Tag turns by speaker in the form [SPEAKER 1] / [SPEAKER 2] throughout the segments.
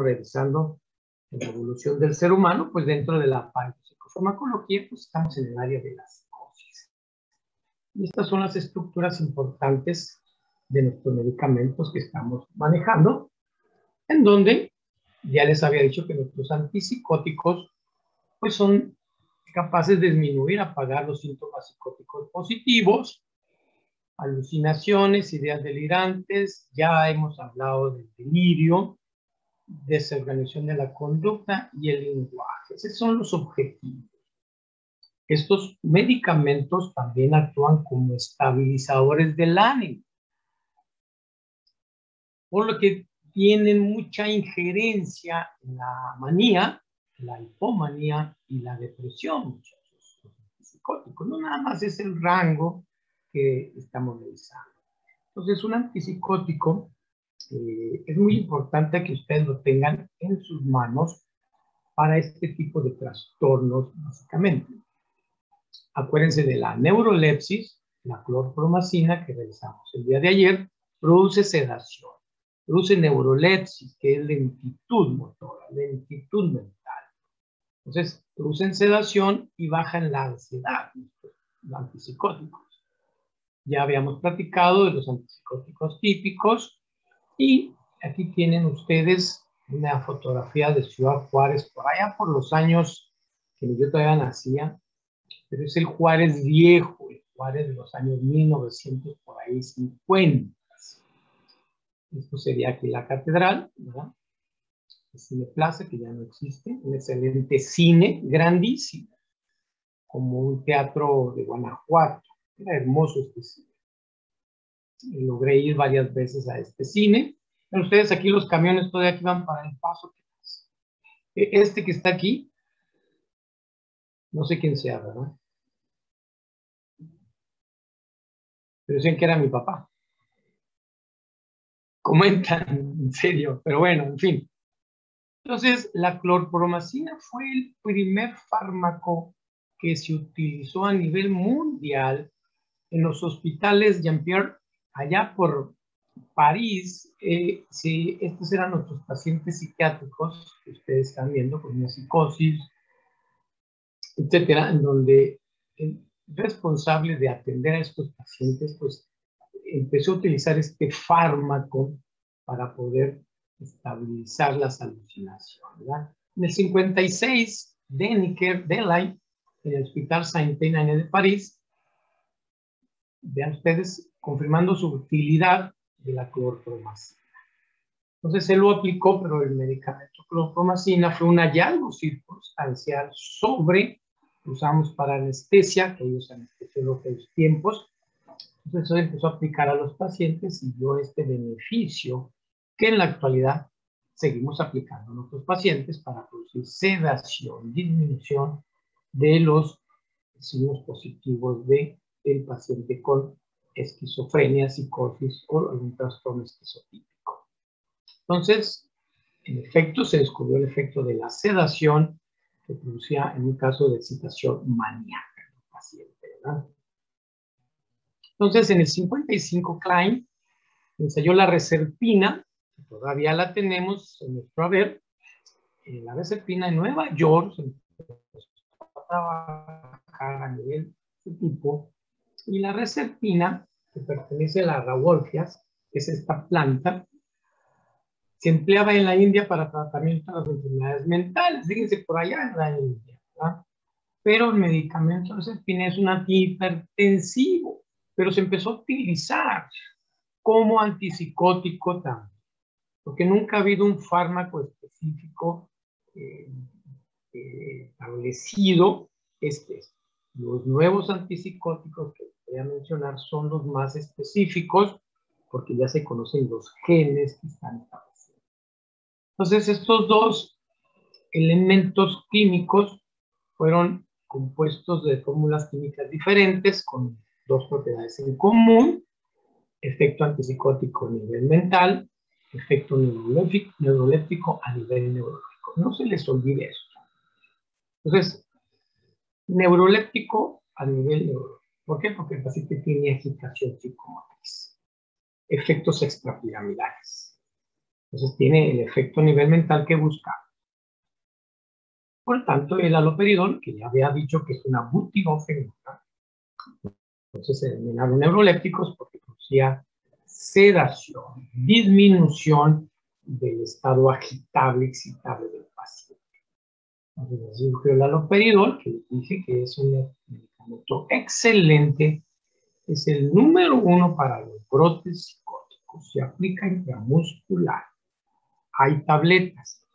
[SPEAKER 1] revisando la evolución del ser humano, pues dentro de la psicofarmacología, pues estamos en el área de la psicosis. Y estas son las estructuras importantes de nuestros medicamentos que estamos manejando, en donde ya les había dicho que nuestros antipsicóticos pues son capaces de disminuir, apagar los síntomas psicóticos positivos, alucinaciones, ideas delirantes, ya hemos hablado del delirio, desorganización de la conducta y el lenguaje. Esos son los objetivos. Estos medicamentos también actúan como estabilizadores del ánimo, por lo que tienen mucha injerencia en la manía, la hipomanía y la depresión, muchachos. Psicóticos, no nada más es el rango que estamos revisando. Entonces, un antipsicótico es muy importante que ustedes lo tengan en sus manos para este tipo de trastornos, básicamente. Acuérdense de la neurolepsis, la clorpromacina que revisamos el día de ayer, produce sedación, produce neurolepsis, que es lentitud motora, lentitud mental. Entonces, producen sedación y bajan la ansiedad, los antipsicóticos. Ya habíamos platicado de los antipsicóticos típicos y aquí tienen ustedes una fotografía de Ciudad Juárez por allá por los años que yo todavía nacía, pero es el Juárez viejo, el Juárez de los años 1900 por ahí 50. Esto sería aquí la catedral, ¿verdad? El Cine Plaza, que ya no existe, un excelente cine, grandísimo, como un teatro de Guanajuato. Era hermoso este cine. Logré ir varias veces a este cine. Pero ustedes aquí los camiones todavía aquí van para El Paso. Este que está aquí, no sé quién sea, ¿verdad? Pero decían que era mi papá. Comentan, en serio, pero bueno, en fin. Entonces, la clorpromacina fue el primer fármaco que se utilizó a nivel mundial en los hospitales Jean-Pierre, allá por París. Sí, estos eran nuestros pacientes psiquiátricos que ustedes están viendo con una psicosis, etcétera, en donde el responsable de atender a estos pacientes, pues empezó a utilizar este fármaco para poder estabilizar las alucinaciones, ¿verdad? En el 56, Deniker Delay, en el Hospital Saint-Denis de París, vean ustedes, confirmando su utilidad de la clorpromacina. Entonces él lo aplicó, pero el medicamento clorpromacina fue un hallazgo circunstancial sobre, lo usamos para anestesia, que ellos anestesian los tiempos. Entonces él empezó a aplicar a los pacientes y dio este beneficio que en la actualidad seguimos aplicando a nuestros pacientes para producir sedación, disminución de los signos positivos del paciente con esquizofrenia, psicosis o algún trastorno esquizotípico. Entonces, en efecto, se descubrió el efecto de la sedación que producía en un caso de excitación maníaca en el paciente, ¿verdad? Entonces, en el 55, Klein ensayó la reserpina, que todavía la tenemos en nuestro haber. La reserpina en Nueva York se empezó a trabajar a nivel de tipo, y la reserpina, que pertenece a las Rauwolfias, que es esta planta, se empleaba en la India para tratamiento de las enfermedades mentales. Fíjense, por allá en la India, ¿verdad? Pero el medicamento de reserpina es un antihipertensivo, pero se empezó a utilizar como antipsicótico también, porque nunca ha habido un fármaco específico establecido. Los nuevos antipsicóticos que voy a mencionar son los más específicos, porque ya se conocen los genes que están establecidos. Entonces, estos dos elementos químicos fueron compuestos de fórmulas químicas diferentes con dos propiedades en común: efecto antipsicótico a nivel mental, efecto neuroléptico a nivel neurológico. No se les olvide eso. Entonces, neuroléptico a nivel neurológico. ¿Por qué? Porque el paciente tiene agitación psicomotriz. Efectos extrapiramidales. Entonces tiene el efecto a nivel mental que buscamos. Por tanto, el haloperidol, que ya había dicho que es una butirofenona, entonces se denominaron neurolépticos porque producía sedación, disminución del estado agitable, excitable del paciente. Entonces, el haloperidol, que dije que es un medicamento excelente, es el número 1 para los brotes psicóticos. Se aplica intramuscular. Hay tabletas.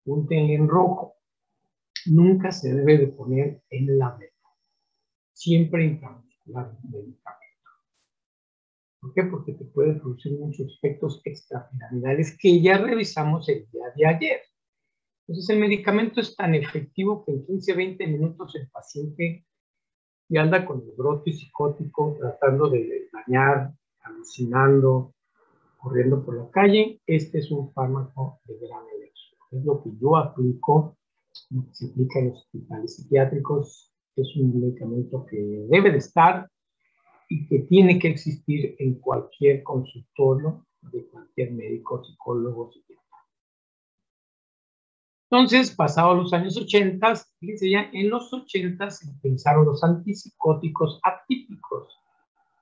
[SPEAKER 1] Púntenle en rojo. Nunca se debe de poner en la vena. Siempre intramuscular medicamento. ¿Por qué? Porque te puede producir muchos efectos extrapiramidales que ya revisamos el día de ayer. Entonces el medicamento es tan efectivo que en 15-20 minutos el paciente ya anda con el brote psicótico, tratando de dañar, alucinando, corriendo por la calle. Este es un fármaco de gran elección. Es lo que yo aplico, lo que se aplica en los hospitales psiquiátricos. Es un medicamento que debe de estar y que tiene que existir en cualquier consultorio de cualquier médico, psicólogo, psiquiatra. Entonces, pasados los años 80, fíjense ya, en los 80 se utilizaron los antipsicóticos atípicos.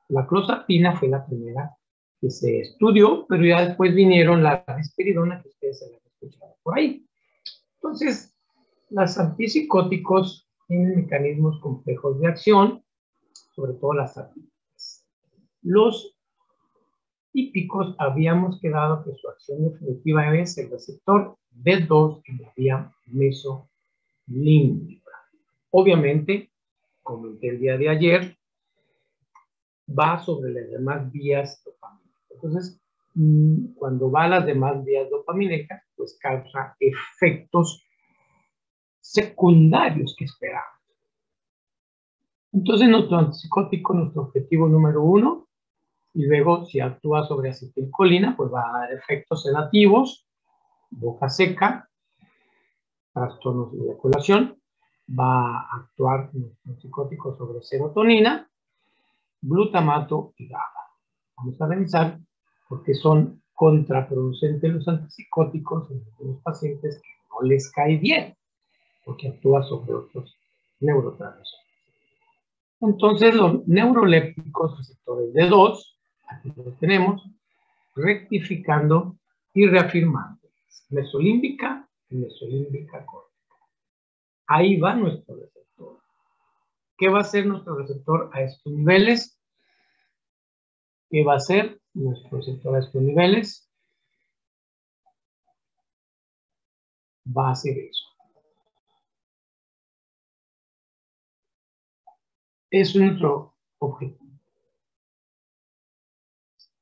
[SPEAKER 1] La clozapina fue la primera que se estudió, pero ya después vinieron la risperidona, que ustedes se la han escuchado por ahí. Entonces, los antipsicóticos tienen mecanismos complejos de acción, sobre todo las atípicas. Los típicos habíamos quedado que su acción definitiva es el receptor D2 en la vía mesolímbica. Obviamente, comenté el día de ayer, va sobre las demás vías dopamínicas. Entonces, cuando va a las demás vías dopaminérgicas, pues causa efectos secundarios que esperamos. Entonces, nuestro antipsicótico, nuestro objetivo número 1, y luego si actúa sobre acetilcolina, pues va a dar efectos sedativos, boca seca, trastornos de eyaculación, va a actuar nuestro psicótico sobre serotonina, glutamato y GABA. Vamos a revisar por qué son contraproducentes los antipsicóticos en algunos pacientes que no les cae bien, porque actúa sobre otros neurotransmisores. Entonces, los neurolépticos receptores D2, aquí los tenemos, rectificando y reafirmando. Mesolímbica y mesolímbica córtica. Ahí va nuestro receptor. ¿Qué va a hacer nuestro receptor a estos niveles? ¿Qué va a hacer nuestro receptor a estos niveles? Va a hacer eso. Es nuestro objetivo.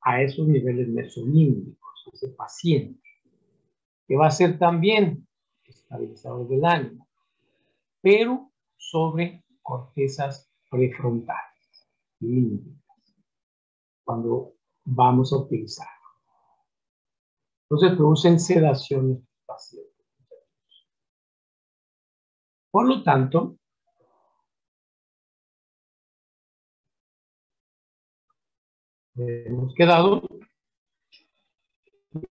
[SPEAKER 1] A esos niveles mesolímbicos, ese paciente. Que va a ser también estabilizador del ánimo, pero sobre cortezas prefrontales, límbicas, cuando vamos a utilizar. Entonces producen sedación en los pacientes. Por lo tanto, hemos quedado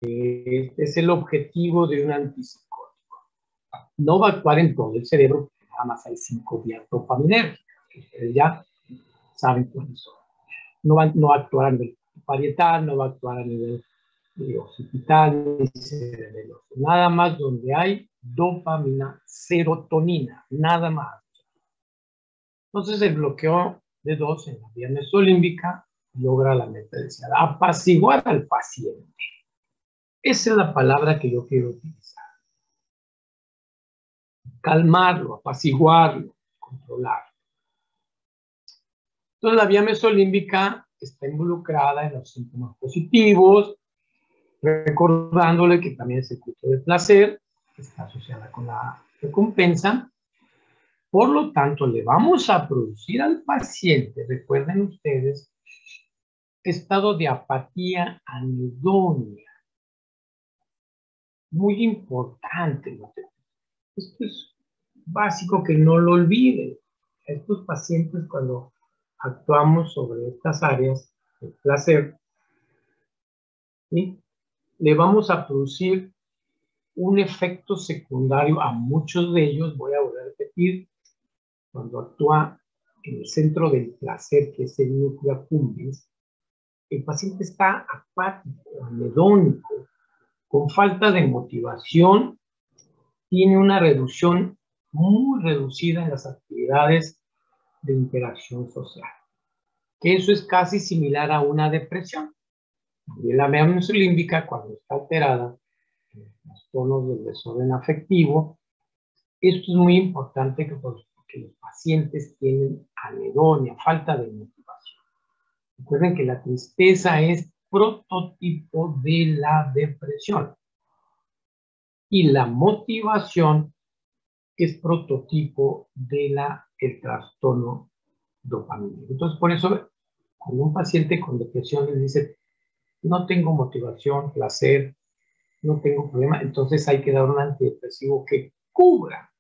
[SPEAKER 1] que este es el objetivo de un antipsicótico. No va a actuar en todo el cerebro, porque nada más hay 5 vías dopaminérgicas, que ustedes ya saben cuáles son. No va a actuar a nivel parietal, no va a actuar a nivel occipital, ni cerebeloso. Nada más donde hay dopamina, serotonina, nada más. Entonces el bloqueo de D2 en la vía mesolímbica logra la meta deseada, apaciguar al paciente. Esa es la palabra que yo quiero utilizar. Calmarlo, apaciguarlo, controlarlo. Entonces la vía mesolímbica está involucrada en los síntomas positivos, recordándole que también el circuito de placer está asociada con la recompensa. Por lo tanto, le vamos a producir al paciente, recuerden ustedes, estado de apatía anhedonia. Muy importante. Esto es básico que no lo olviden. Estos pacientes, cuando actuamos sobre estas áreas del placer, ¿sí? Le vamos a producir un efecto secundario a muchos de ellos, voy a volver a repetir, cuando actúa en el centro del placer, que es el núcleo accumbens, el paciente está apático, anhedónico, con falta de motivación, tiene una reducción muy reducida en las actividades de interacción social, que eso es casi similar a una depresión. Y la apnea mesolímbica, cuando está alterada en los trastornos del desorden afectivo, esto es muy importante porque los pacientes tienen anedonia, falta de motivación. Recuerden que la tristeza es prototipo de la depresión y la motivación es prototipo del trastorno dopamínico. Entonces, por eso, cuando un paciente con depresión le dice, no tengo motivación, placer, no tengo problema, entonces hay que dar un antidepresivo que cubra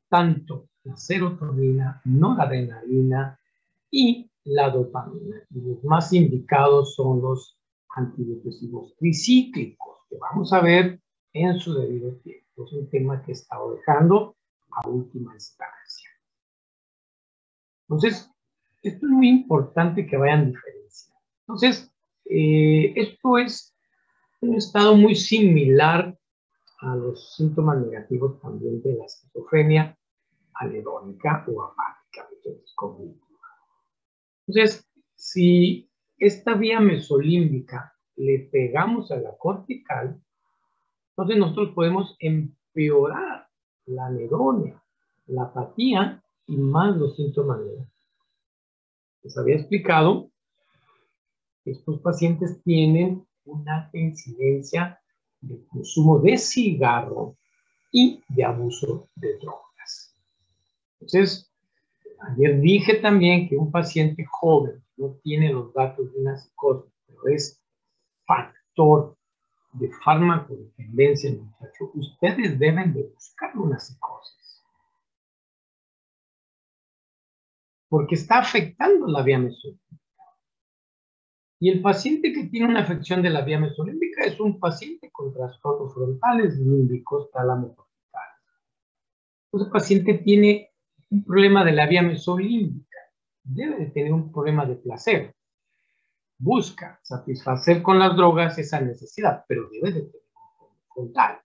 [SPEAKER 1] tanto la serotonina, noradrenalina y la dopamina. Y los más indicados son los antidepresivos tricíclicos, que vamos a ver en su debido tiempo. Es un tema que he estado dejando a última instancia. Entonces, esto es muy importante que vayan diferenciando. Entonces, esto es un estado muy similar a los síntomas negativos también de la esquizofrenia anhedónica o apática. Entonces, si esta vía mesolímbica le pegamos a la cortical, entonces nosotros podemos empeorar la anedonia, la apatía y más los síntomas negativos. Les había explicado que estos pacientes tienen una alta incidencia de consumo de cigarro y de abuso de drogas. Entonces, ayer dije también que un paciente joven no tiene los datos de una psicosis, pero es factor de farmacodependencia, muchachos. Ustedes deben de buscar una psicosis, porque está afectando la vía mesolímbica. Y el paciente que tiene una afección de la vía mesolímbica es un paciente con trastornos frontales, límbicos, tálamo corticales. Entonces, el paciente tiene un problema de la vía mesolímbica, debe de tener un problema de placer. Busca satisfacer con las drogas esa necesidad, pero debe de tener un frontal.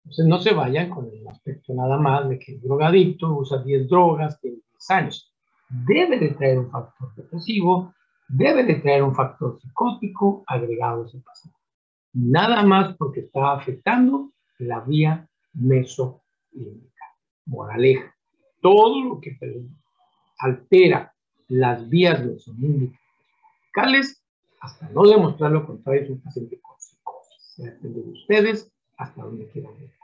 [SPEAKER 1] Entonces, no se vayan con el aspecto nada más de que el drogadicto usa 10 drogas, tiene 10 años. Debe de traer un factor depresivo, debe de traer un factor psicótico agregado a ese paciente. Nada más porque está afectando la vía mesolímbica. Moraleja, todo lo que altera las vías mesolímbicas hasta no demostrar lo contrario es un paciente con psicosis. Depende de ustedes hasta donde quieran llegar.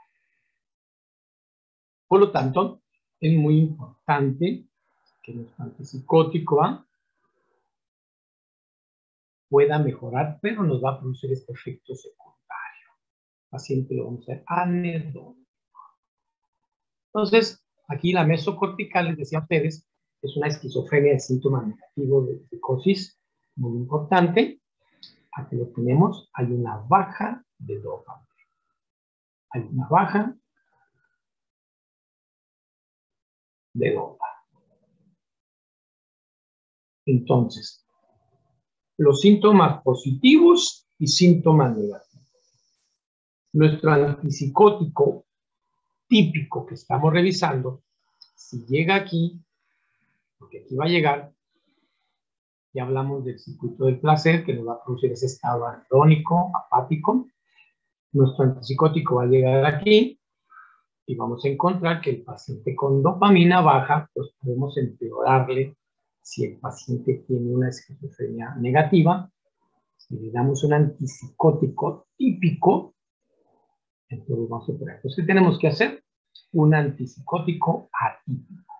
[SPEAKER 1] Por lo tanto, es muy importante que nuestro antipsicótico pueda mejorar, pero nos va a producir este efecto secundario. El paciente lo vamos a hacer anhedónico. Entonces, aquí la mesocortical, les decía a ustedes, es una esquizofrenia de síntoma negativo de psicosis, muy importante. Aquí lo tenemos, hay una baja de dopamina. Hay una baja de dopamina. Entonces, los síntomas positivos y síntomas negativos. Nuestro antipsicótico típico que estamos revisando, si llega aquí, porque aquí va a llegar, ya hablamos del circuito del placer, que nos va a producir ese estado anhedónico, apático. Nuestro antipsicótico va a llegar aquí y vamos a encontrar que el paciente con dopamina baja, pues podemos empeorarle si el paciente tiene una esquizofrenia negativa. Si le damos un antipsicótico típico, entonces vamos a operar. Entonces, ¿qué tenemos que hacer? Un antipsicótico atípico.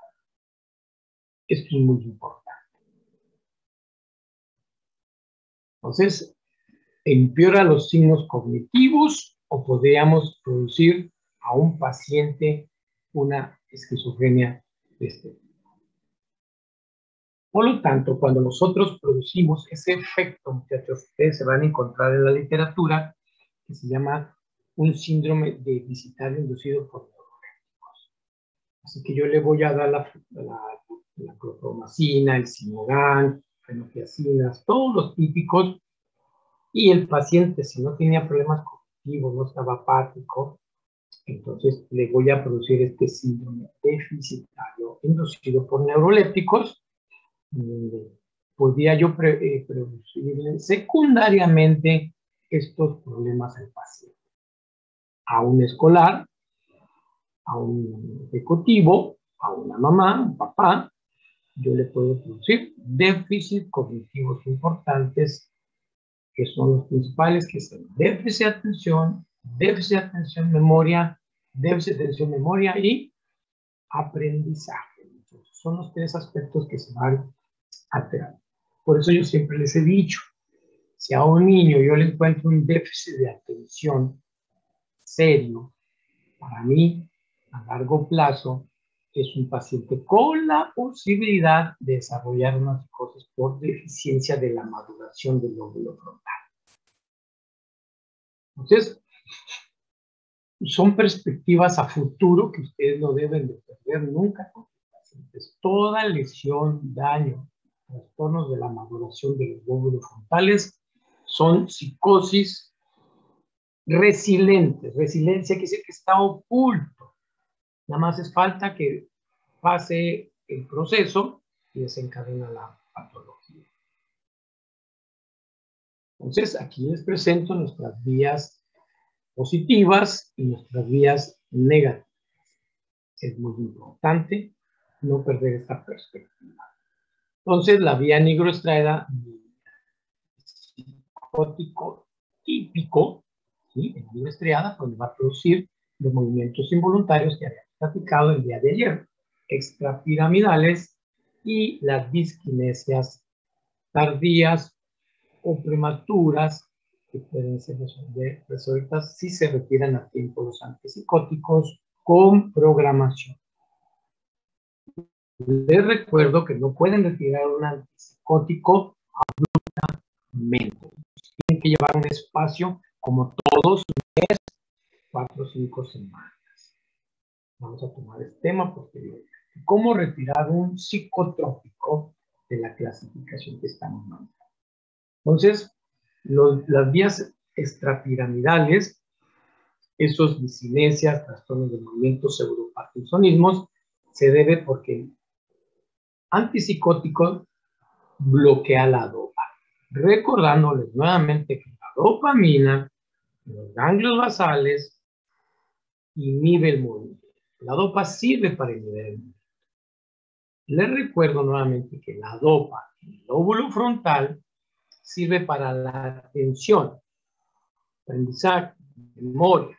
[SPEAKER 1] Esto es muy importante. Entonces, empeora los signos cognitivos o podríamos producir a un paciente una esquizofrenia de este tipo. Por lo tanto, cuando nosotros producimos ese efecto, muchachos, ustedes se van a encontrar en la literatura, que se llama un síndrome deficitario inducido por neurolépticos. Así que yo le voy a dar la clorpromacina, el Simogan, fenotiacinas, todos los típicos, y el paciente, si no tenía problemas cognitivos, no estaba apático, entonces le voy a producir este síndrome deficitario inducido por neurolépticos. Podría yo producir secundariamente estos problemas al paciente. A un escolar, a un ejecutivo, a una mamá, un papá, yo le puedo producir déficits cognitivos importantes, que son los principales, que son déficit de atención, memoria, déficit de atención, memoria y aprendizaje. Son los tres aspectos que se van alterando. Por eso yo siempre les he dicho, si a un niño yo le encuentro un déficit de atención serio, para mí, a largo plazo, es un paciente con la posibilidad de desarrollar una psicosis por deficiencia de la maduración del lóbulo frontal. Entonces, son perspectivas a futuro que ustedes no deben de perder nunca con los pacientes. Toda lesión, daño, trastornos de la maduración de los lóbulos frontales son psicosis resilientes. Resiliencia quiere decir que está oculto. Nada más es falta que pase el proceso y desencadena la patología. Entonces, aquí les presento nuestras vías positivas y nuestras vías negativas. Es muy importante no perder esta perspectiva. Entonces, la vía nigroestriada, psicótico típico, ¿sí? En la nigroestriada, pues va a producir los movimientos involuntarios que habíamos platicado el día de ayer, extrapiramidales y las disquinesias tardías o prematuras, que pueden ser resueltas si se retiran a tiempo los antipsicóticos con programación. Les recuerdo que no pueden retirar un antipsicótico abruptamente. Tienen que llevar un espacio como todos un mes, 4 o 5 semanas. Vamos a tomar este tema posteriormente. ¿Cómo retirar un psicotrópico de la clasificación que estamos manejando? Entonces, las vías extrapiramidales, esos discinesias, trastornos de movimiento, pseudoparkinsonismos, se debe porque el antipsicótico bloquea la dopa. Recordándoles nuevamente que la dopamina, los ganglios basales, inhibe el movimiento. La dopa sirve para inhibir el movimiento. Les recuerdo nuevamente que la dopa, el lóbulo frontal, sirve para la atención, aprendizaje, memoria.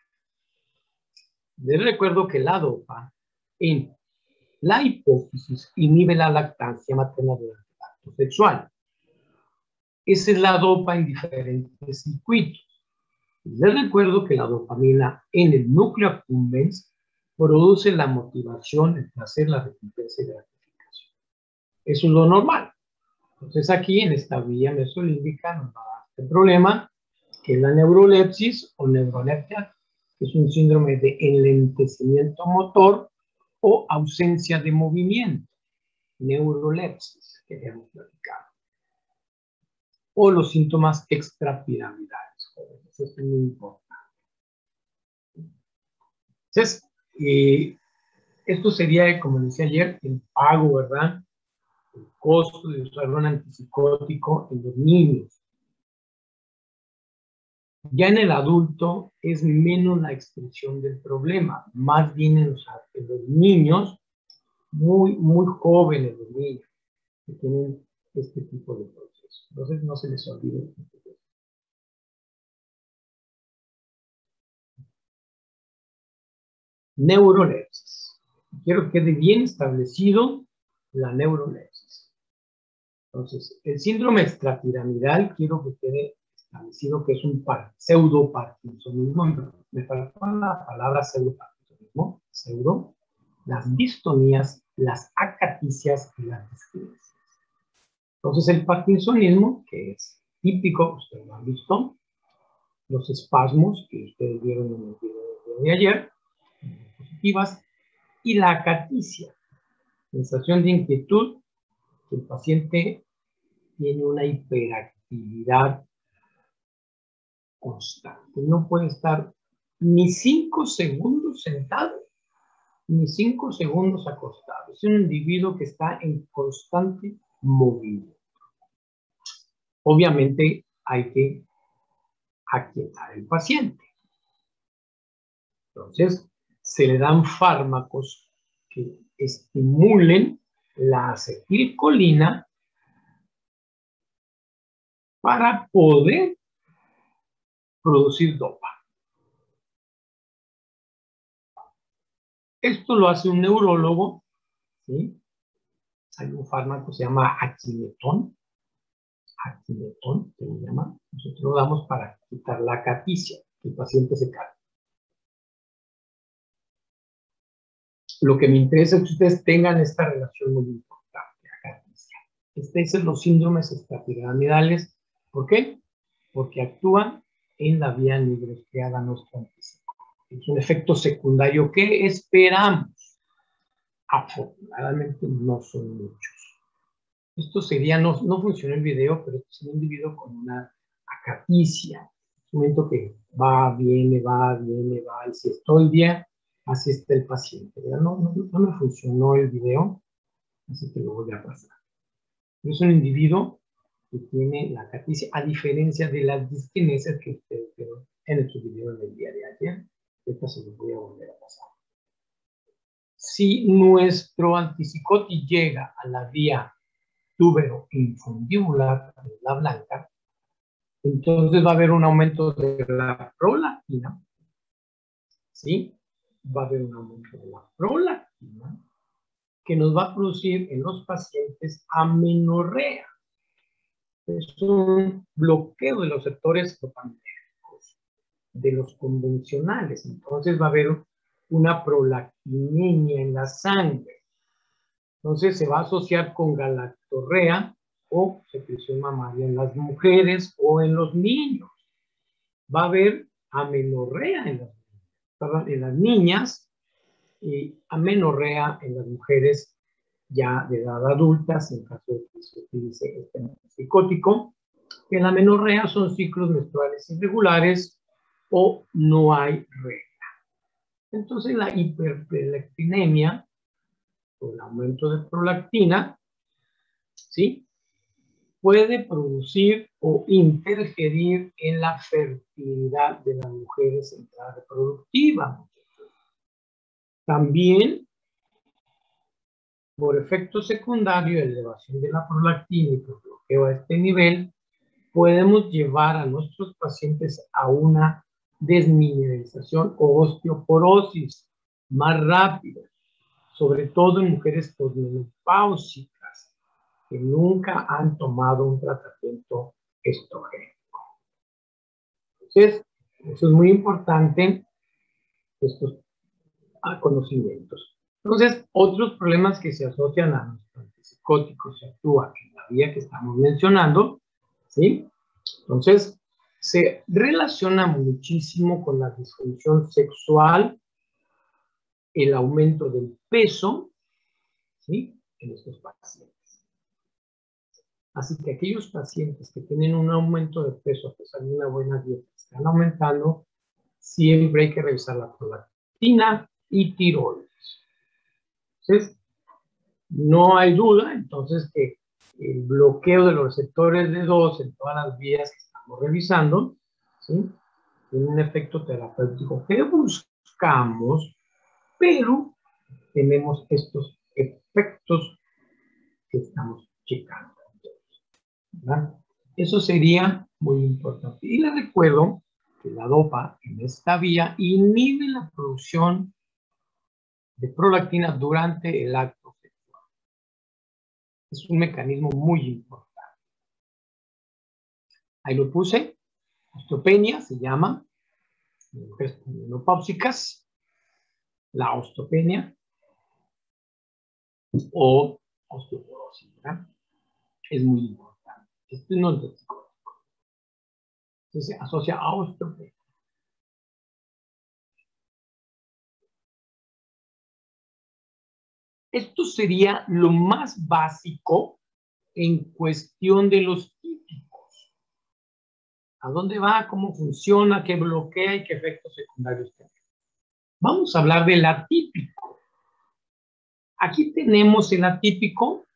[SPEAKER 1] Les recuerdo que la dopa en la hipófisis inhibe la lactancia materna durante el acto sexual. Esa es la dopa en diferentes circuitos. Les recuerdo que la dopamina en el núcleo accumbens produce la motivación, el placer, la recompensa y la gratificación. Eso es lo normal. Entonces aquí en esta vía mesolímbica nos va a dar este problema, que es la neurolepsis o neurolepsia, que es un síndrome de enlentecimiento motor o ausencia de movimiento. Neurolepsis, que habíamos platicado. O los síntomas extrapiramidales. Eso es muy importante. Entonces, esto sería, como decía ayer, el pago, ¿verdad? El costo de usar un antipsicótico en los niños. Ya en el adulto es menos la expresión del problema, más bien en los niños, muy jóvenes los niños, que tienen este tipo de procesos. Entonces no se les olvide. Neurolepsis. Quiero que quede bien establecido la neurolepsis. Entonces, el síndrome extrapiramidal, quiero que quede establecido que es un pseudoparkinsonismo. Me faltó la palabra pseudoparkinsonismo. Pseudo, las distonías, las acaticias y las disquinesias. Entonces el parkinsonismo, que es típico, ustedes lo han visto, los espasmos que ustedes vieron en el video de ayer, positivas, y la acaticia, sensación de inquietud, que el paciente tiene una hiperactividad constante. No puede estar ni 5 segundos sentado, ni 5 segundos acostado. Es un individuo que está en constante movimiento. Obviamente hay que aquietar al paciente. Entonces, se le dan fármacos que estimulen la acetilcolina para poder producir dopa. Esto lo hace un neurólogo, ¿sí? Hay un fármaco que se llama Aquinetón, que se llama. Nosotros lo damos para quitar la acaticia, que el paciente se calme. Lo que me interesa es que ustedes tengan esta relación muy importante, acaticia. Estos son los síndromes extrapiramidales. ¿Por qué? Porque actúan en la vía nigrostriada nostálgica. Es un efecto secundario que esperamos. Afortunadamente no son muchos. Esto sería, no funcionó el video, pero es un individuo con una acaticia. Un momento que va, viene, y si estoy bien, así está el paciente. No me funcionó el video, así que lo voy a pasar. Es un individuo que tiene la acaticia, a diferencia de las disquinesias que ustedes vieron en nuestro video del día de ayer. Esta se los voy a volver a pasar. Si nuestro antipsicótico llega a la vía túbero infundibular de la blanca, entonces va a haber un aumento de la prolactina, ¿sí? Va a haber un aumento de la prolactina que nos va a producir en los pacientes amenorrea. Es un bloqueo de los receptores dopaminérgicos, de los convencionales. Entonces va a haber una prolactinemia en la sangre. Entonces se va a asociar con galactorrea o secreción mamaria en las mujeres o en los niños. Va a haber amenorrea en las niñas y amenorrea en las mujeres ya de edad adulta, en caso de que se utilice este psicótico, que la amenorrea son ciclos menstruales irregulares o no hay regla. Entonces la hiperprolactinemia, o el aumento de prolactina, ¿sí?, puede producir o interferir en la fertilidad de las mujeres en edad reproductiva. También, por efecto secundario, elevación de la prolactina y por bloqueo a este nivel, podemos llevar a nuestros pacientes a una desmineralización o osteoporosis más rápida, sobre todo en mujeres posmenopáusicas que nunca han tomado un tratamiento estrogénico. Entonces, eso es muy importante, estos conocimientos. Entonces, otros problemas que se asocian a los antipsicóticos se actúan en la vía que estamos mencionando, ¿sí? Entonces, se relaciona muchísimo con la disfunción sexual, el aumento del peso, ¿sí?, en estos pacientes. Así que aquellos pacientes que tienen un aumento de peso a pesar de una buena dieta, están aumentando, siempre hay que revisar la prolactina y tiroides. Entonces, no hay duda, entonces, que el bloqueo de los receptores D2 en todas las vías que estamos revisando, ¿sí?, tiene un efecto terapéutico que buscamos, pero tenemos estos efectos que estamos checando, ¿verdad? Eso sería muy importante. Y les recuerdo que la dopa en esta vía inhibe la producción de prolactina durante el acto sexual. Es un mecanismo muy importante. Ahí lo puse. Osteopenia se llama, en mujeres menopáusicas, la osteopenia o osteoporosis, ¿verdad? es muy importante. Este no es antipsicótico. Entonces se asocia a osteopenia. Esto sería lo más básico en cuestión de los típicos. ¿A dónde va? ¿Cómo funciona? ¿Qué bloquea y qué efectos secundarios tiene? Vamos a hablar del atípico. Aquí tenemos el atípico.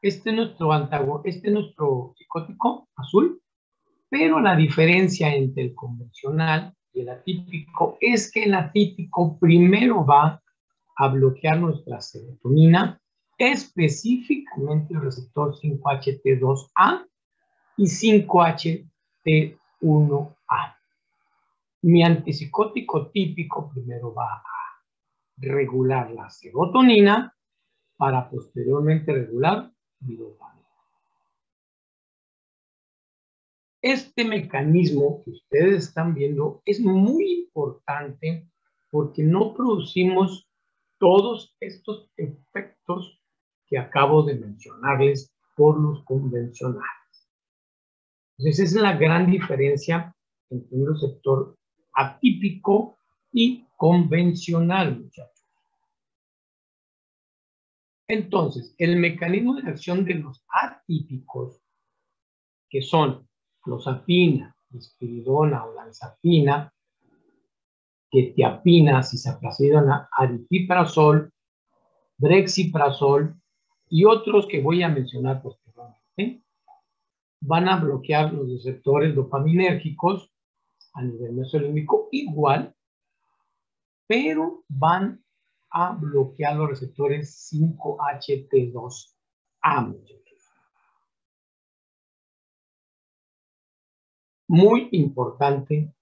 [SPEAKER 1] Este es nuestro psicótico azul, pero la diferencia entre el convencional y el atípico es que el atípico primero va a bloquear nuestra serotonina, específicamente el receptor 5-HT2A y 5-HT1A. Mi antipsicótico típico primero va a regular la serotonina para posteriormente regular mi dopamina. Este mecanismo que ustedes están viendo es muy importante porque no producimos todos estos efectos que acabo de mencionarles por los convencionales. Entonces, esa es la gran diferencia entre un receptor atípico y convencional, muchachos. Entonces, el mecanismo de acción de los atípicos, que son clozapina, risperidona o lanzapina, quetiapina, cisaplazidona, aripiprazol, brexiprazol y otros que voy a mencionar posteriormente, van a bloquear los receptores dopaminérgicos a nivel mesolímbico igual, pero van a bloquear los receptores 5-HT2A. Muy importante.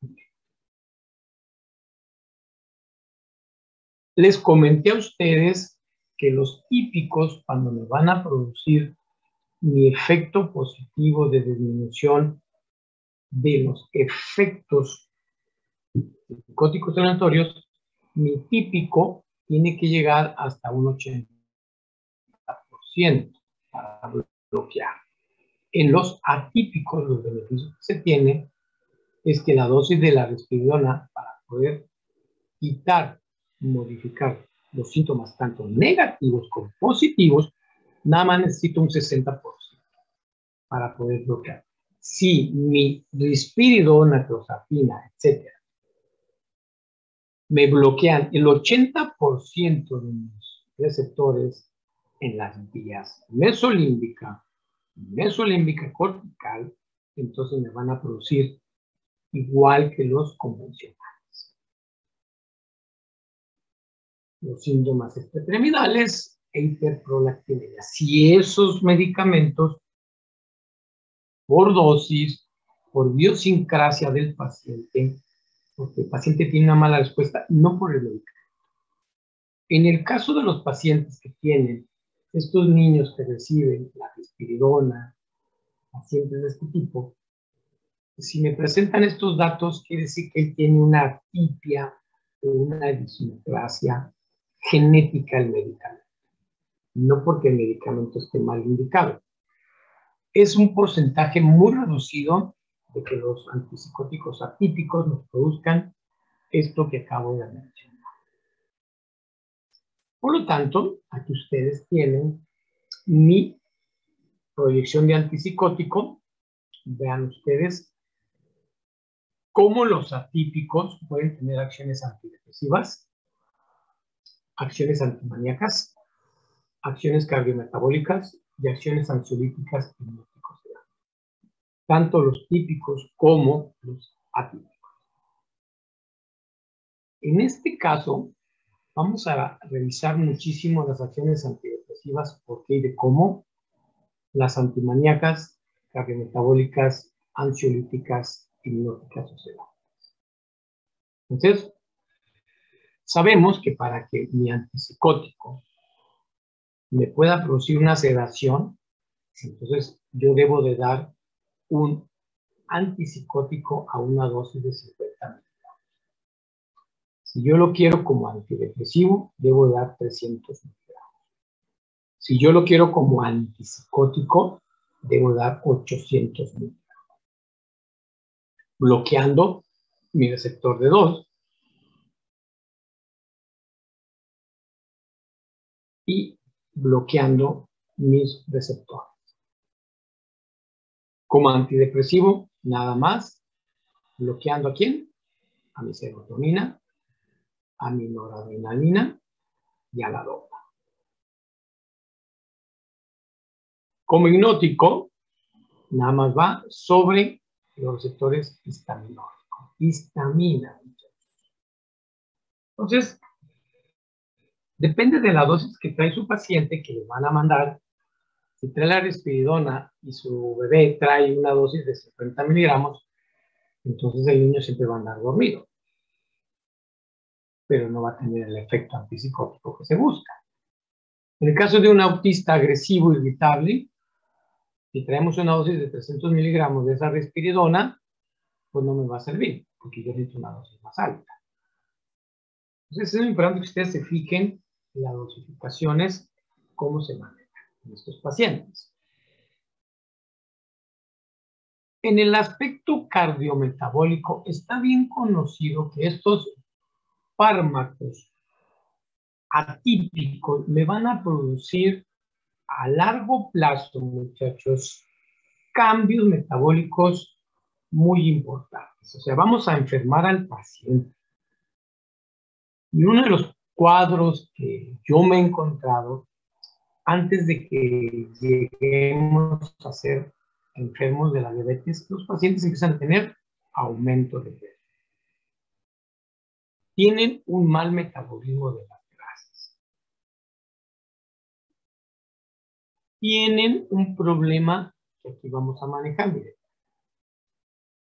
[SPEAKER 1] Les comenté a ustedes que los típicos, cuando me van a producir mi efecto positivo de disminución de los efectos psicóticos aleatorios, mi típico tiene que llegar hasta un 80% para bloquear. En los atípicos, los beneficios que se tienen es que la dosis de la risperidona para poder quitar y modificar los síntomas tanto negativos como positivos, nada más necesito un 60% para poder bloquear. Si mi risperidona, clozapina, etcétera, me bloquean el 80% de mis receptores en las vías mesolímbica cortical, entonces me van a producir igual que los convencionales. Los síntomas extrapiramidales e hiperprolactinemia. Si esos medicamentos, por dosis, por idiosincrasia del paciente, porque el paciente tiene una mala respuesta, no por el medicamento. En el caso de los pacientes que tienen, estos niños que reciben la risperidona, pacientes de este tipo, si me presentan estos datos, quiere decir que él tiene una atipia o una idiosincrasia genética al medicamento, no porque el medicamento esté mal indicado. Es un porcentaje muy reducido de que los antipsicóticos atípicos nos produzcan esto que acabo de mencionar. Por lo tanto, aquí ustedes tienen mi proyección de antipsicótico. Vean ustedes cómo los atípicos pueden tener acciones antidepresivas, acciones antimaníacas, acciones cardiometabólicas y acciones ansiolíticas y hipnóticos. Tanto los típicos como los atípicos. En este caso, vamos a revisar muchísimo las acciones antidepresivas, por qué y de cómo, las antimaníacas, cardiometabólicas, ansiolíticas, hipnóticas o sedantes. Entonces, sabemos que para que mi antipsicótico me pueda producir una sedación, entonces yo debo de dar un antipsicótico a una dosis de 50 miligramos. Si yo lo quiero como antidepresivo, debo dar 300 miligramos. Si yo lo quiero como antipsicótico, debo dar 800 miligramos, bloqueando mi receptor de 2 y bloqueando mis receptores. Como antidepresivo, nada más, bloqueando ¿a quién? A mi serotonina, a mi noradrenalina y a la dopa. Como hipnótico, nada más va sobre los receptores histaminórgicos. Histamina. Entonces, depende de la dosis que trae su paciente que le van a mandar. Si trae la risperidona y su bebé trae una dosis de 50 miligramos, entonces el niño siempre va a andar dormido, pero no va a tener el efecto antipsicótico que se busca. En el caso de un autista agresivo, irritable, si traemos una dosis de 300 miligramos de esa risperidona, pues no me va a servir, porque yo necesito una dosis más alta. Entonces es muy importante que ustedes se fijen en las dosificaciones, cómo se manejan en estos pacientes. En el aspecto cardiometabólico, está bien conocido que estos fármacos atípicos me van a producir a largo plazo, muchachos, cambios metabólicos muy importantes. O sea, vamos a enfermar al paciente. Y uno de los cuadros que yo me he encontrado antes de que lleguemos a ser enfermos de la diabetes, los pacientes empiezan a tener aumento de peso. Tienen un mal metabolismo de las grasas. Tienen un problema que aquí vamos a manejar, miren.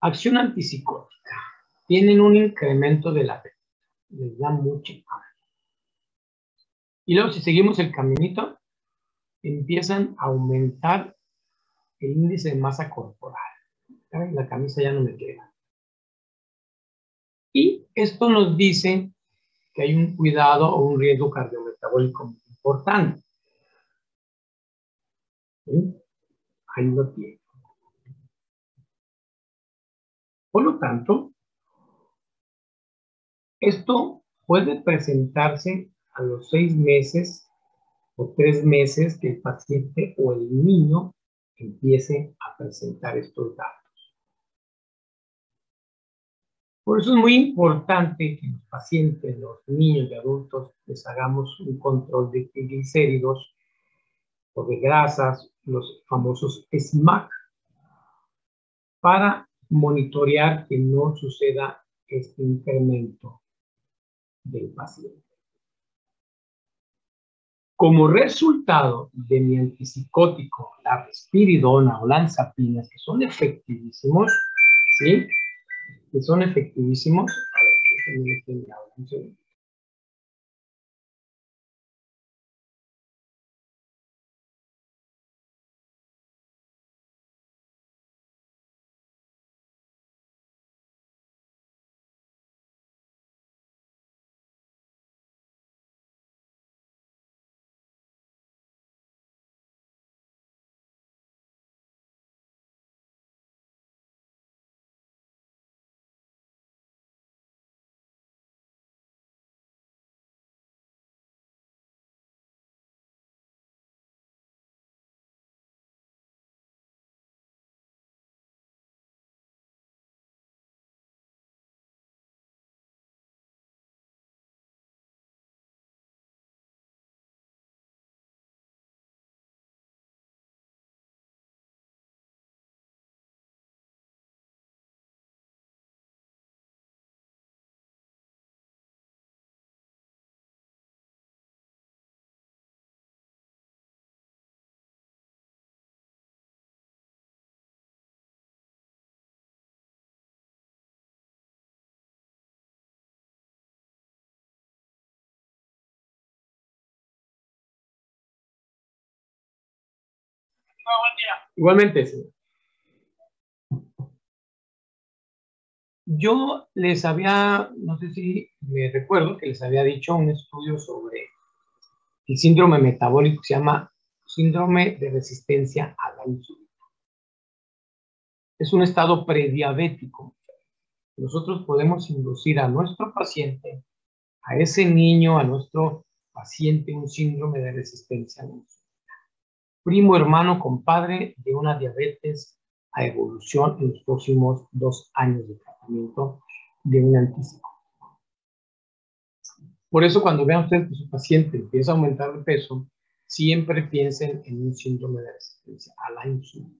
[SPEAKER 1] Acción antipsicótica. Tienen un incremento de la apetito. Les da mucha hambre. Y luego, si seguimos el caminito, empiezan a aumentar el índice de masa corporal. ¿Saben? La camisa ya no me queda. Y esto nos dice que hay un cuidado o un riesgo cardiometabólico muy importante. ¿Sí? Ahí lo tiene. Por lo tanto, esto puede presentarse a los 6 meses o 3 meses que el paciente o el niño empiece a presentar estos datos. Por eso es muy importante que los pacientes, los niños y adultos, les hagamos un control de triglicéridos o de grasas, los famosos SMAC, para monitorear que no suceda este incremento del paciente. Como resultado de mi antipsicótico, la risperidona o lanzapinas, que son efectivísimos, ¿sí? Que son efectivísimos. A ver, déjenme meter ahora un segundo. Igualmente, señor. Yo les había, no sé si me recuerdo que les había dicho un estudio sobre el síndrome metabólico que se llama síndrome de resistencia a la insulina. es un estado prediabético. Nosotros podemos inducir a nuestro paciente, a ese niño, a nuestro paciente, un síndrome de resistencia a la insulina. Primo, hermano, compadre de una diabetes a evolución en los próximos 2 años de tratamiento de un antipsicótico. Por eso, cuando vean ustedes que su paciente empieza a aumentar de peso, siempre piensen en un síndrome de resistencia a la insulina.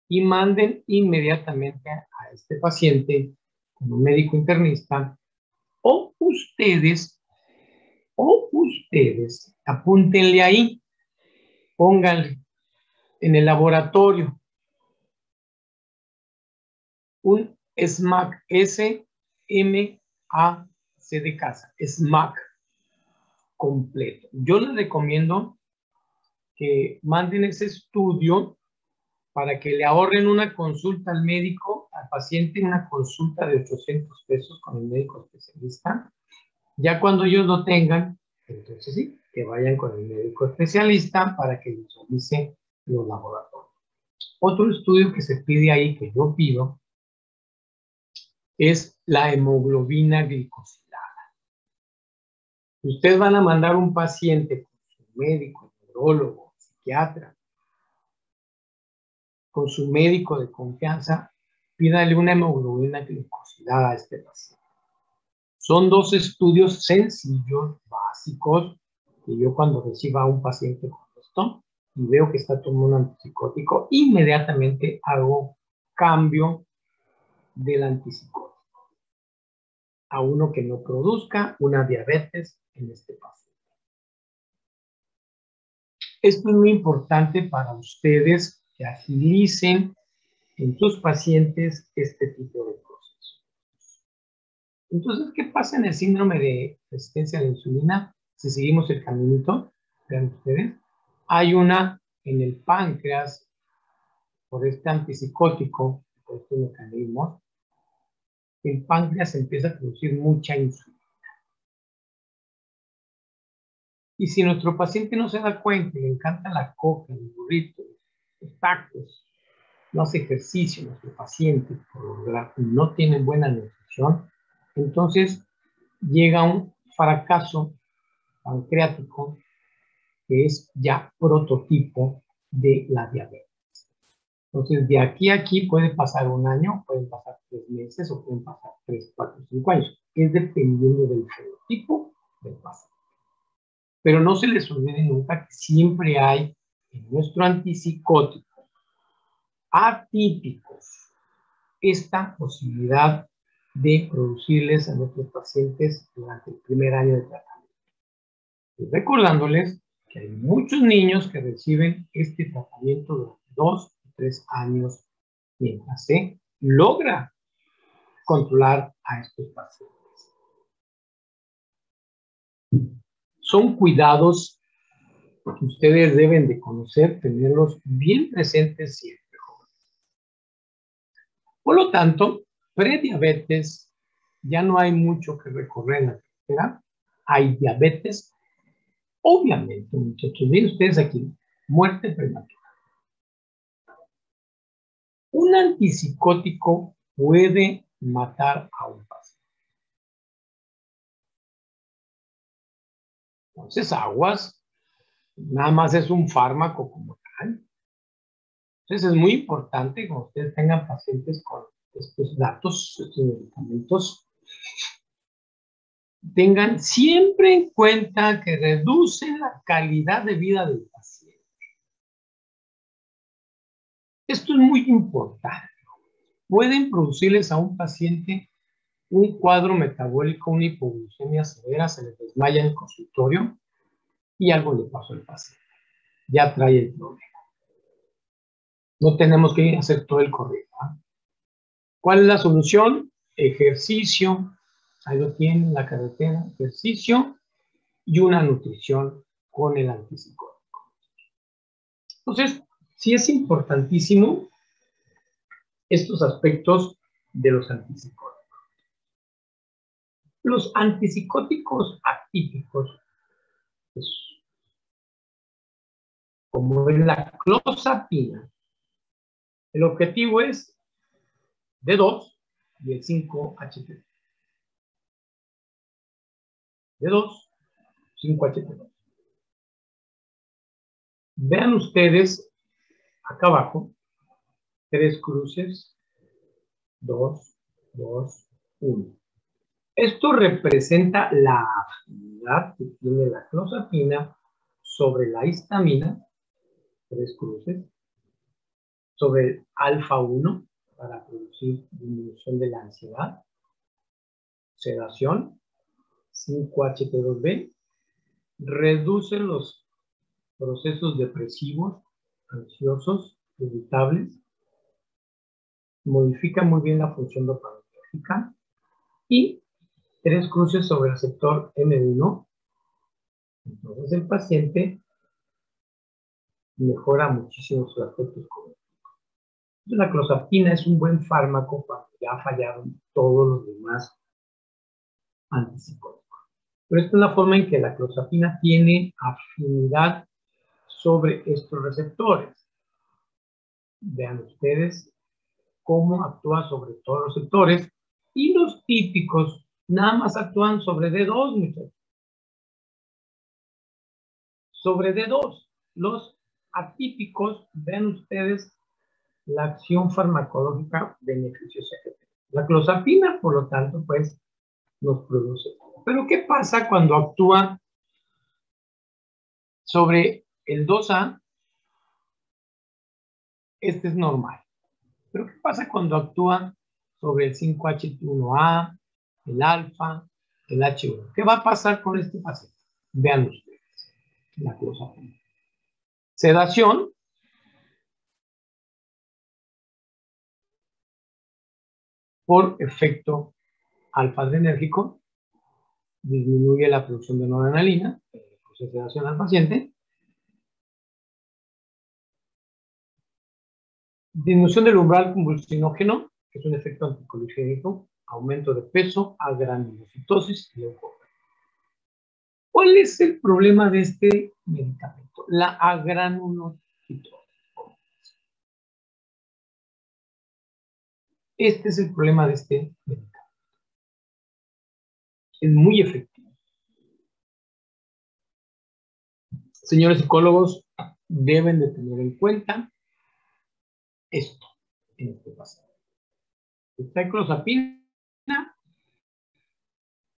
[SPEAKER 1] Y manden inmediatamente a este paciente con un médico internista, o ustedes, apúntenle ahí, pónganle en el laboratorio un SMAC, S-M-A-C de casa, SMAC completo. Yo les recomiendo que manden ese estudio para que le ahorren una consulta al médico, al paciente, una consulta de 800 pesos con el médico especialista. Ya cuando ellos lo tengan, entonces sí, que vayan con el médico especialista para que les revise los laboratorios. Otro estudio que se pide ahí, que yo pido, es la hemoglobina glicosilada. Ustedes van a mandar un paciente con su médico, neurólogo, psiquiatra, con su médico de confianza, pídale una hemoglobina glicosilada a este paciente. Son 2 estudios sencillos, básicos, que yo cuando reciba a un paciente con esto y veo que está tomando un antipsicótico, inmediatamente hago cambio del antipsicótico a uno que no produzca una diabetes en este paciente. Esto es muy importante para ustedes que agilicen en sus pacientes este tipo de procesos. Entonces, ¿qué pasa en el síndrome de resistencia a la insulina? Si seguimos el caminito, vean ustedes, hay una en el páncreas, por este antipsicótico, por este mecanismo, el páncreas empieza a producir mucha insulina. Y si nuestro paciente no se da cuenta y le encanta la coca, el burrito, los tacos, no hace ejercicio, nuestro paciente por lo general no tiene buena nutrición, entonces llega un fracaso pancreático que es ya prototipo de la diabetes. Entonces, de aquí a aquí puede pasar 1 año, pueden pasar 3 meses o pueden pasar 3, 4, 5 años. Es dependiendo del fenotipo del paciente. Pero no se les olvide nunca que siempre hay en nuestro antipsicótico atípicos esta posibilidad de producirles a nuestros pacientes durante el primer año de tratamiento. Y recordándoles que hay muchos niños que reciben este tratamiento durante 2 o 3 años mientras se logra controlar a estos pacientes. Son cuidados que ustedes deben de conocer, tenerlos bien presentes siempre. Por lo tanto, prediabetes, ya no hay mucho que recorrer en la carretera. Hay diabetes, obviamente, muchachos. Miren ustedes aquí, muerte prematura. Un antipsicótico puede matar a un paciente. Entonces, aguas, nada más es un fármaco como tal. Entonces, es muy importante que ustedes tengan pacientes con estos datos, estos medicamentos, tengan siempre en cuenta que reducen la calidad de vida del paciente. Esto es muy importante. Pueden producirles a un paciente un cuadro metabólico, una hipoglucemia severa, se les desmaya en el consultorio y algo le pasó al paciente. Ya trae el problema. No tenemos que hacer todo el corrido. ¿Cuál es la solución? Ejercicio. Ahí lo tienen en la carretera. Ejercicio y una nutrición con el antipsicótico. Entonces, sí es importantísimo estos aspectos de los antipsicóticos. Los antipsicóticos atípicos, pues, como es la clozapina, el objetivo es D2 y el 5-HT2. D2, 5-HT2. Vean ustedes acá abajo, 3 cruces, 2, 2, 1. Esto representa la afinidad que tiene la clozapina sobre la histamina, 3 cruces, sobre el alfa-1 para producir disminución de la ansiedad, sedación, 5-HT2B, reduce los procesos depresivos, ansiosos, irritables, modifica muy bien la función dopaminérgica y 3 cruces sobre el receptor M1. Entonces el paciente mejora muchísimo sus aspectos cognitivos. La clozapina es un buen fármaco cuando ya fallaron todos los demás antipsicóticos. Pero esta es la forma en que la clozapina tiene afinidad sobre estos receptores. Vean ustedes cómo actúa sobre todos los receptores y los típicos nada más actúan sobre D2, muchachos. Sobre D2. Los atípicos, vean ustedes la acción farmacológica beneficiosa que tiene. La clozapina, por lo tanto, pues nos produce. Pero ¿qué pasa cuando actúa sobre el 2A? Este es normal. Pero ¿qué pasa cuando actúa sobre el 5-HT1A, el alfa, el H1? ¿Qué va a pasar con este paciente? Vean ustedes la clozapina. Sedación. Por efecto alfa-adrenérgico, disminuye la producción de noradrenalina, produce sedación al paciente. Disminución del umbral convulsinógeno, que es un efecto anticoligénico, aumento de peso, agranulocitosis y leucopenia. ¿Cuál es el problema de este medicamento? La agranulocitosis. Este es el problema de este medicamento. Es muy efectivo. Señores psicólogos, deben de tener en cuenta esto en este paciente. Esta clozapina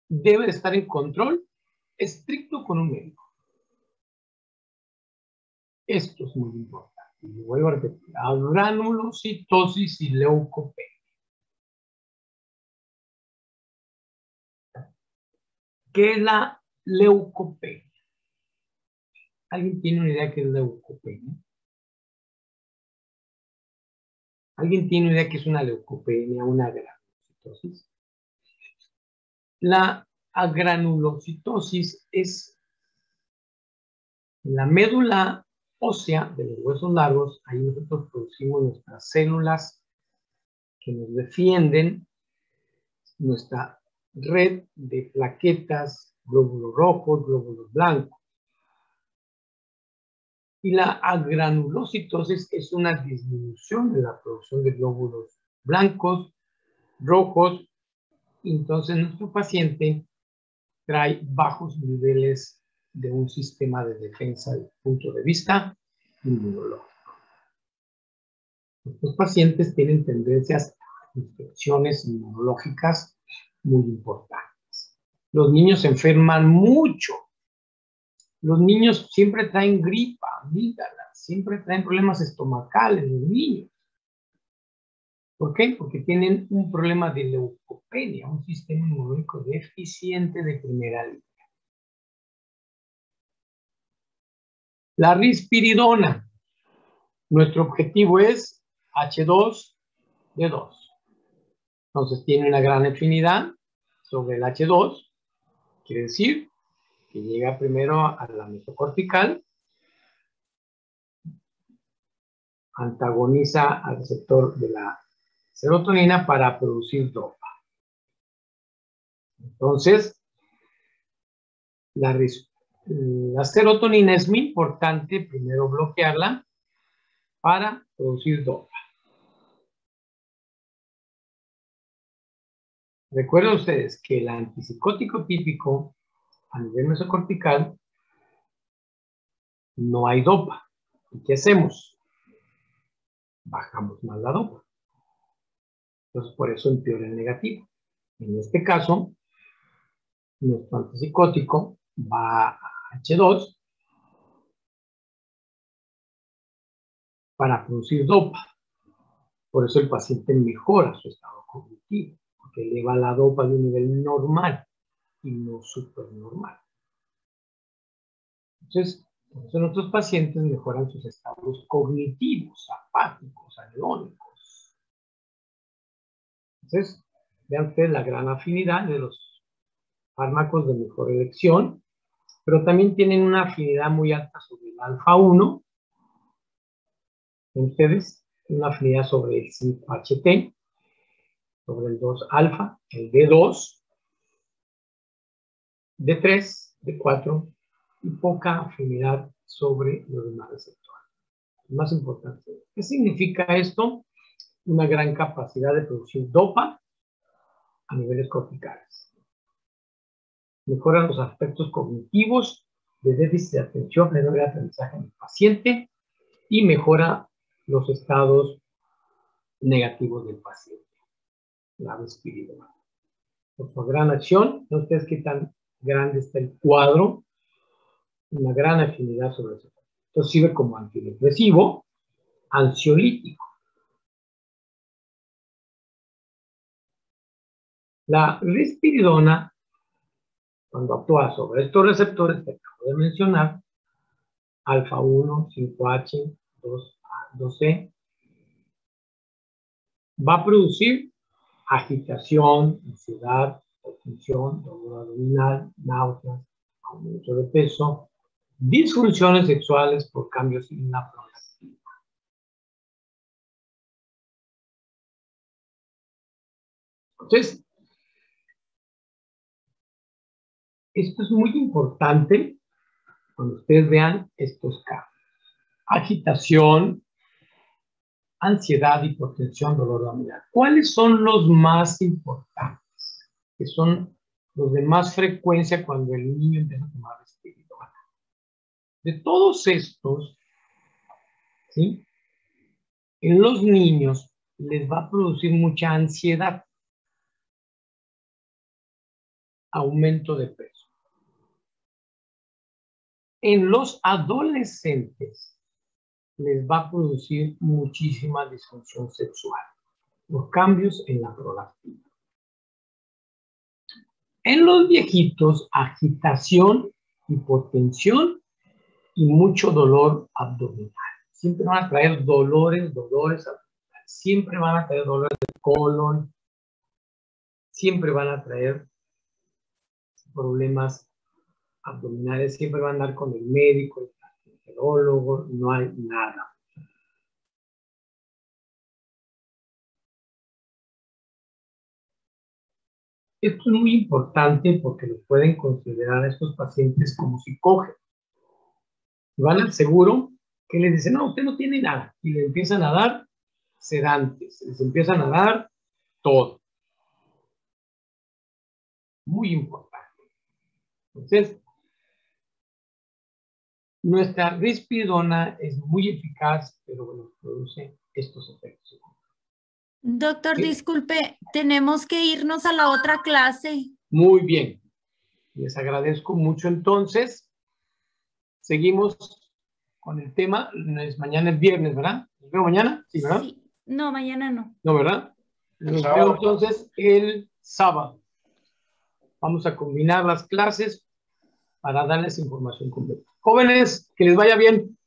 [SPEAKER 1] debe de estar en control estricto con un médico. Esto es muy importante. Y lo vuelvo a repetir. Granulocitosis y leucopenia. ¿Qué es la leucopenia? ¿Alguien tiene una idea de qué es leucopenia? ¿Alguien tiene una idea de qué es una leucopenia, una granulocitosis? La agranulocitosis es en la médula ósea de los huesos largos. Ahí nosotros producimos nuestras células que nos defienden, nuestra red de plaquetas, glóbulos rojos, glóbulos blancos. Y la agranulocitosis es una disminución de la producción de glóbulos blancos, rojos. Entonces nuestro paciente trae bajos niveles de un sistema de defensa desde el punto de vista inmunológico. Estos pacientes tienen tendencias a infecciones inmunológicas muy importantes. Los niños se enferman mucho. Los niños siempre traen gripa, amígdalas, siempre traen problemas estomacales los niños. ¿Por qué? Porque tienen un problema de leucopenia, un sistema inmunológico deficiente de primera línea. La risperidona. Nuestro objetivo es H2D2. Entonces tiene una gran afinidad sobre el H2. Quiere decir que llega primero a la mesocortical, antagoniza al receptor de la serotonina para producir dopa. Entonces, la serotonina es muy importante primero bloquearla para producir dopa. Recuerden ustedes que el antipsicótico típico a nivel mesocortical no hay dopa. ¿Y qué hacemos? Bajamos más la dopa. Entonces, por eso empeora el negativo. En este caso, nuestro antipsicótico va a H2 para producir dopa. Por eso el paciente mejora su estado cognitivo, porque eleva la dopa de un nivel normal y no supernormal. Entonces, por eso nuestros pacientes mejoran sus estados cognitivos, apáticos, anhedónicos. Entonces, vean ustedes la gran afinidad de los fármacos de mejor elección, pero también tienen una afinidad muy alta sobre el alfa 1. Ustedes, una afinidad sobre el 5-HT, sobre el 2-alfa, el D2, D3, D4 y poca afinidad sobre los demás receptores. Más importante, ¿qué significa esto? Una gran capacidad de producir dopa a niveles corticales. Mejoran los aspectos cognitivos de déficit de atención, menor de aprendizaje en el paciente y mejora los estados negativos del paciente. La risperidona. Por su gran acción, ¿no ustedes qué tan grande está el cuadro? Una gran afinidad sobre eso. Entonces sirve como antidepresivo, ansiolítico. La risperidona, cuando actúa sobre estos receptores que acabo de mencionar, alfa 1, 5H, 2C, va a producir agitación, ansiedad, tensión, dolor abdominal, náuseas, aumento de peso, disfunciones sexuales por cambios en la prolactina. Entonces, esto es muy importante cuando ustedes vean estos cambios. Agitación, ansiedad, hipotensión, dolor abdominal. ¿Cuáles son los más importantes? Que son los de más frecuencia cuando el niño empieza a tomar risperidona. De todos estos, ¿sí? En los niños les va a producir mucha ansiedad, aumento de peso. En los adolescentes les va a producir muchísima disfunción sexual, los cambios en la prolactina. En los viejitos, agitación, hipotensión y mucho dolor abdominal. Siempre van a traer dolores abdominales. Siempre van a traer dolores de colon. Siempre van a traer problemas abdominales. Siempre van a andar con el médico, el gastroenterólogo. No hay nada. Esto es muy importante porque lo pueden considerar a estos pacientes como psicógenos. Van al seguro que les dicen, no, usted no tiene nada. Y le empiezan a dar sedantes, les empiezan a dar todo. Muy importante. Entonces, nuestra risperidona es muy eficaz, pero bueno, produce estos efectos.
[SPEAKER 2] Doctor, disculpe, tenemos que irnos a la otra clase.
[SPEAKER 1] Muy bien. Les agradezco mucho entonces. Seguimos con el tema. Mañana es viernes, ¿verdad? ¿Nos vemos mañana? Sí, ¿verdad?
[SPEAKER 2] Sí. No, mañana no.
[SPEAKER 1] No, ¿verdad? Nos vemos entonces el sábado. Vamos a combinar las clases para darles información completa. Jóvenes, que les vaya bien.